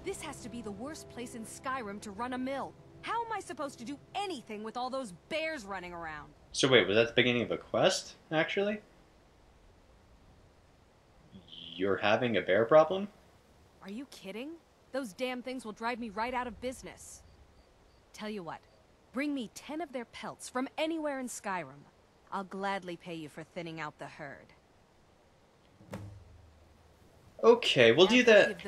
This has to be the worst place in Skyrim to run a mill. How am I supposed to do anything with all those bears running around? So wait, was that the beginning of a quest, actually? You're having a bear problem? Are you kidding? Those damn things will drive me right out of business. Tell you what, bring me 10 of their pelts from anywhere in Skyrim. I'll gladly pay you for thinning out the herd. Okay, we'll do that.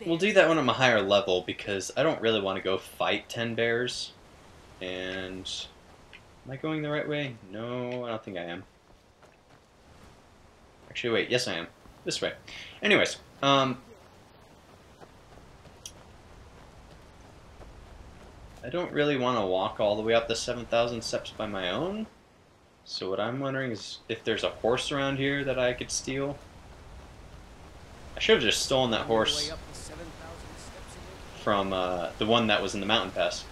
We'll do that Bears. when I'm a higher level, because I don't really want to go fight 10 bears. And... am I going the right way? No, I don't think I am. Actually, wait, yes I am. This way. Anyways, I don't really want to walk all the way up the 7,000 steps by my own. So what I'm wondering is if there's a horse around here that I could steal. I should have just stolen that horse from the one that was in the mountain pass.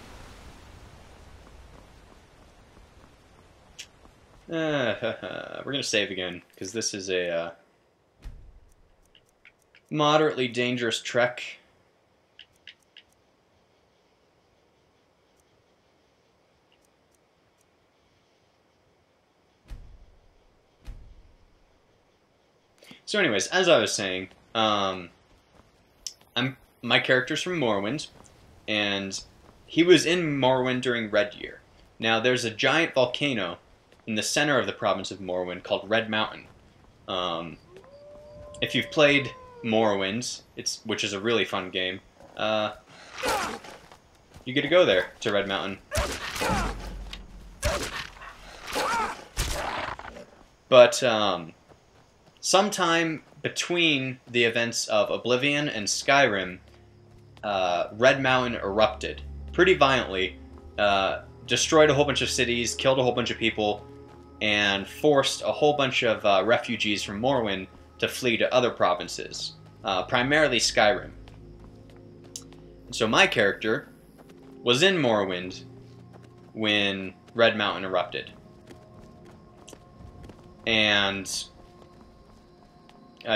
We're gonna save again, because this is a moderately dangerous trek. So anyways, as I was saying, my character's from Morrowind, and he was in Morrowind during Red Year. Now, there's a giant volcano in the center of the province of Morrowind called Red Mountain. If you've played Morrowind, which is a really fun game, you get to go there, to Red Mountain. But, sometime between the events of Oblivion and Skyrim, Red Mountain erupted pretty violently, destroyed a whole bunch of cities, killed a whole bunch of people, and forced a whole bunch of refugees from Morrowind to flee to other provinces, primarily Skyrim. So my character was in Morrowind when Red Mountain erupted. And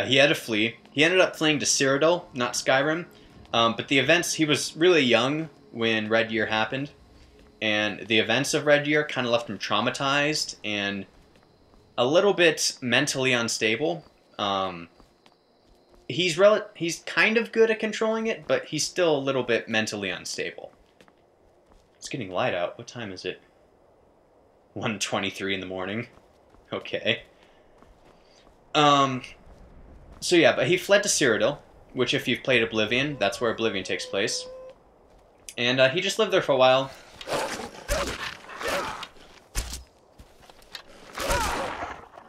he had to flee. He ended up fleeing to Cyrodiil, not Skyrim. But the events, he was really young when Red Year happened. And the events of Red Year kind of left him traumatized and a little bit mentally unstable. He's kind of good at controlling it, but he's still a little bit mentally unstable. It's getting light out. What time is it? 1:23 in the morning. Okay. So yeah, but he fled to Cyrodiil, which if you've played Oblivion, that's where Oblivion takes place. And he just lived there for a while.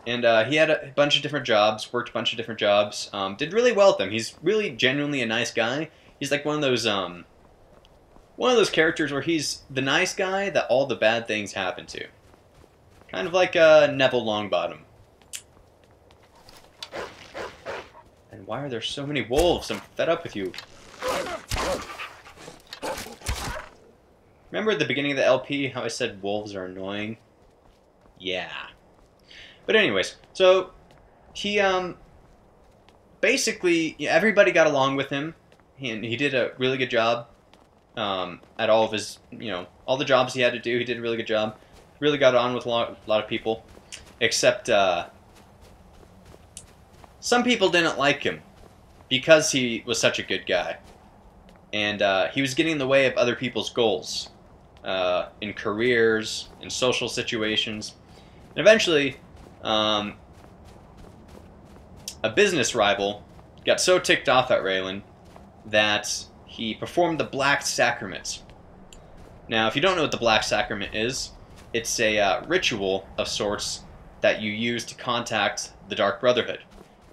And he had a bunch of different jobs, worked a bunch of different jobs, did really well with them. He's really genuinely a nice guy. He's like one of those characters where he's the nice guy that all the bad things happen to. Kind of like Neville Longbottom. And why are there so many wolves? I'm fed up with you. Remember at the beginning of the LP how I said wolves are annoying? Yeah. But anyways, so he basically everybody got along with him, and he did a really good job at all of his, all the jobs he had to do. He did a really good job. Really got on with a lot of people, except some people didn't like him because he was such a good guy, and he was getting in the way of other people's goals in careers, in social situations, and eventually. A business rival got so ticked off at Raylan that he performed the Black Sacrament. Now, if you don't know what the Black Sacrament is, it's a ritual of sorts that you use to contact the Dark Brotherhood.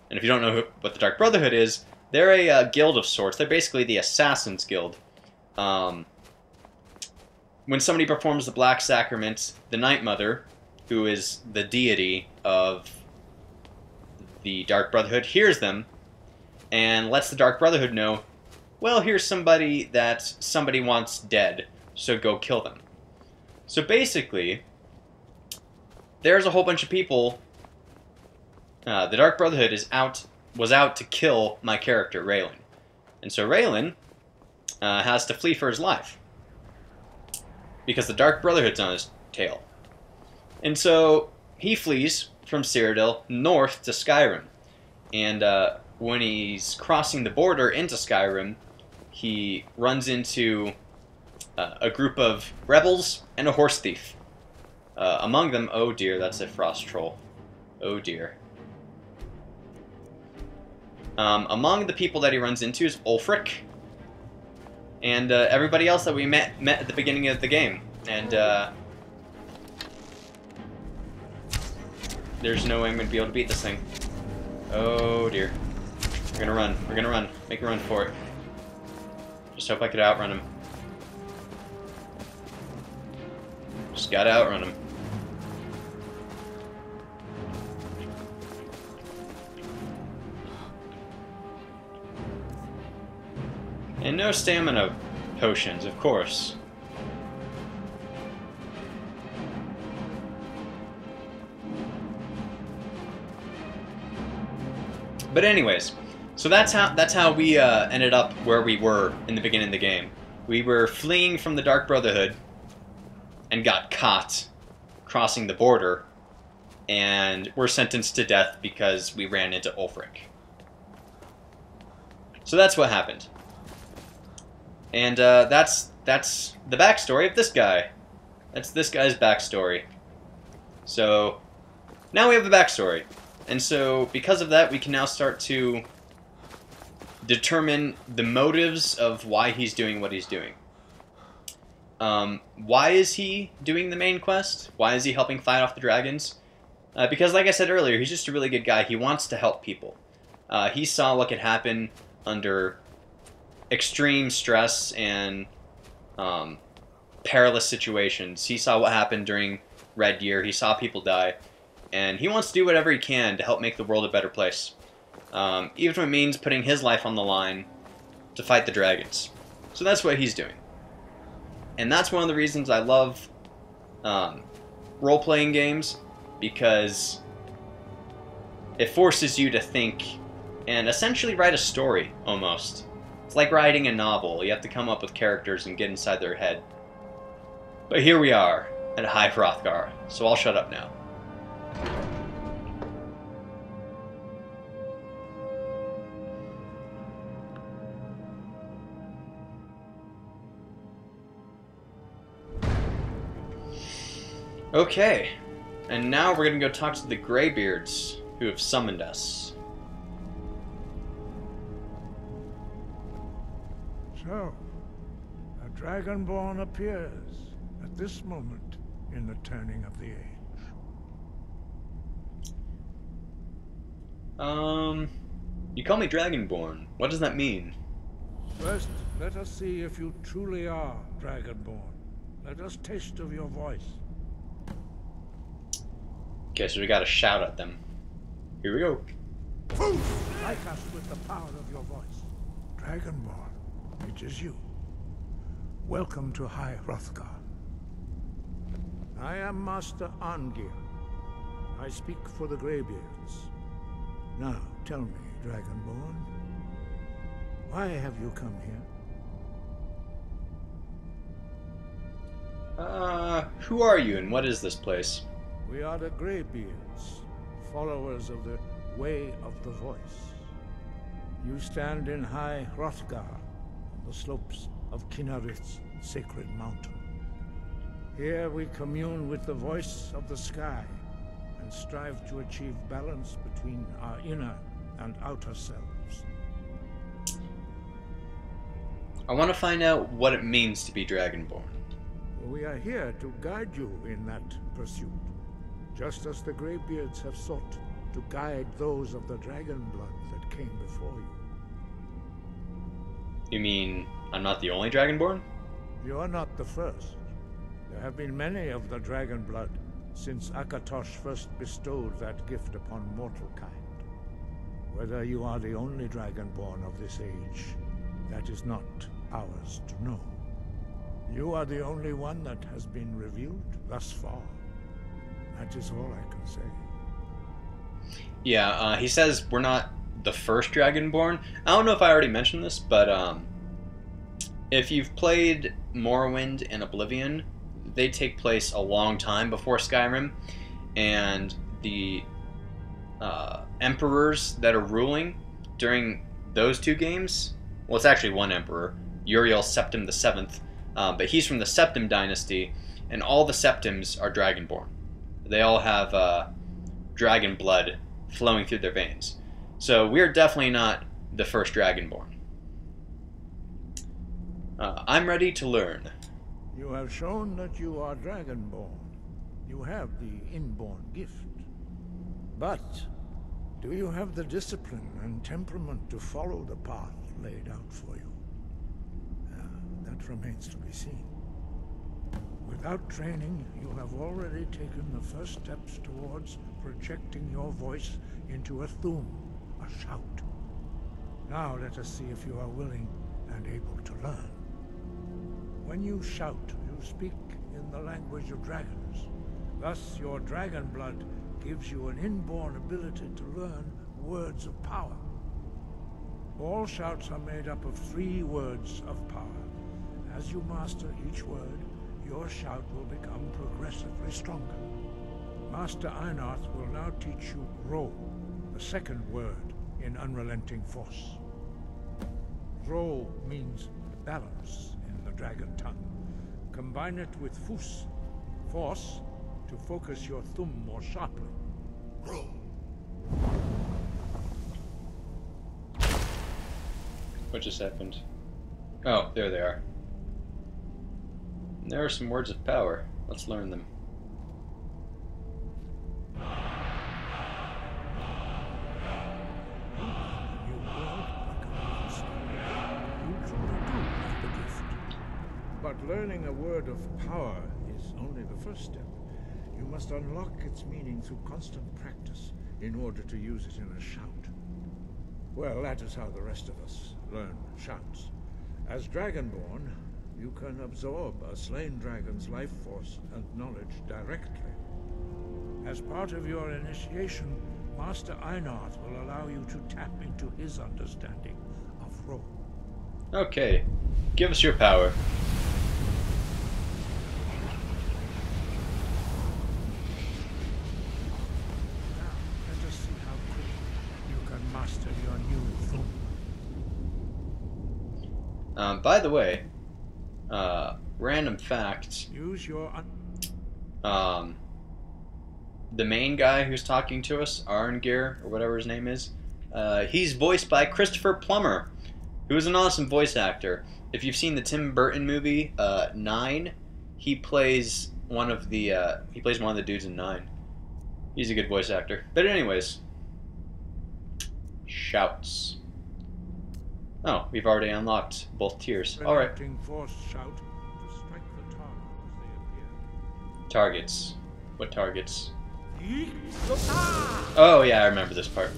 And if you don't know what the Dark Brotherhood is, they're a guild of sorts. They're basically the Assassin's Guild. When somebody performs the Black Sacrament, the Night Mother, who is the deity of the Dark Brotherhood, hears them and lets the Dark Brotherhood know, well, here's somebody that somebody wants dead, so go kill them. So basically, there's a whole bunch of people. The Dark Brotherhood was out to kill my character, Raylan. And so Raylan has to flee for his life because the Dark Brotherhood's on his tail. And so he flees from Cyrodiil north to Skyrim. And when he's crossing the border into Skyrim, he runs into a group of rebels and a horse thief. Among them, oh dear, that's a frost troll. Oh dear. Among the people that he runs into is Ulfric, and everybody else that we met at the beginning of the game. And there's no way I'm going to be able to beat this thing. Oh dear. We're gonna run. We're gonna run. Make a run for it. Just hope I could outrun him. Just gotta outrun him. And no stamina potions, of course. But anyways, so that's how we ended up where we were in the beginning of the game. We were fleeing from the Dark Brotherhood and got caught crossing the border, and were sentenced to death because we ran into Ulfric. So that's what happened. And that's the backstory of this guy. That's this guy's backstory. So now we have a backstory. And so because of that, we can now start to determine the motives of why he's doing what he's doing. Why is he doing the main quest? Why is he helping fight off the dragons? Because like I said earlier, he's just a really good guy. He wants to help people. He saw what could happen under extreme stress and perilous situations. He saw what happened during Red Year. He saw people die. And he wants to do whatever he can to help make the world a better place. Even if it means putting his life on the line to fight the dragons. So that's what he's doing. And that's one of the reasons I love role-playing games, because it forces you to think and essentially write a story, almost. It's like writing a novel. You have to come up with characters and get inside their head. But here we are, at High Hrothgar, so I'll shut up now. Okay, and now we're gonna go talk to the Greybeards, who have summoned us. So, a Dragonborn appears at this moment in the turning of the age. You call me Dragonborn. What does that mean? First, let us see if you truly are Dragonborn. Let us taste of your voice. Okay, so we gotta shout at them. Here we go. Like us with the power of your voice. Dragonborn, it is you. Welcome to High Hrothgar. I am Master Arngir. I speak for the Greybeards. Now, tell me, Dragonborn, why have you come here? Who are you and what is this place? We are the Greybeards, followers of the Way of the Voice. You stand in High Hrothgar, on the slopes of Kinnarith's sacred mountain. Here we commune with the voice of the sky, and strive to achieve balance between our inner and outer selves. I want to find out what it means to be Dragonborn. We are here to guide you in that pursuit, just as the Greybeards have sought to guide those of the dragon blood that came before you. You mean I'm not the only Dragonborn? You are not the first. There have been many of the dragon blood since Akatosh first bestowed that gift upon mortal kind. Whether you are the only Dragonborn of this age, that is not ours to know. You are the only one that has been revealed thus far. That is all I can say. Yeah, he says we're not the first Dragonborn. I don't know if I already mentioned this, but if you've played Morrowind and Oblivion, they take place a long time before Skyrim, and the emperors that are ruling during those two games, well, it's actually one emperor, Uriel Septim the Seventh, but he's from the Septim dynasty, and all the Septims are Dragonborn. They all have dragon blood flowing through their veins. So we're definitely not the first Dragonborn. I'm ready to learn. You have shown that you are Dragonborn. You have the inborn gift. But do you have the discipline and temperament to follow the path laid out for you? That remains to be seen. Without training, you have already taken the first steps towards projecting your voice into a thum, a shout. Now let us see if you are willing and able to learn. When you shout, you speak in the language of dragons. Thus, your dragon blood gives you an inborn ability to learn words of power. All shouts are made up of 3 words of power. As you master each word, your shout will become progressively stronger. Master Einarth will now teach you Ro, the second word in Unrelenting Force. Ro means balance in the dragon tongue. Combine it with Fus, force, to focus your thumb more sharply. Ro. What just happened? Oh, there they are. There are some words of power. Let's learn them. But learning a word of power is only the first step. You must unlock its meaning through constant practice in order to use it in a shout. Well, that is how the rest of us learn shouts. As Dragonborn, you can absorb a slain dragon's life force and knowledge directly. As part of your initiation, Master Einarth will allow you to tap into his understanding of Ro. Okay, give us your power. Now, let us see how quickly you can master your new thumb. By the way, random fact. Use your The main guy who's talking to us, Arngir, or whatever his name is, he's voiced by Christopher Plummer, who is an awesome voice actor. If you've seen the Tim Burton movie, 9, he plays one of the dudes in 9. He's a good voice actor. But anyways, shouts. Oh, we've already unlocked both tiers. All right. Force shout to strike the target as they appear. Targets. What targets? Oh yeah, I remember this part.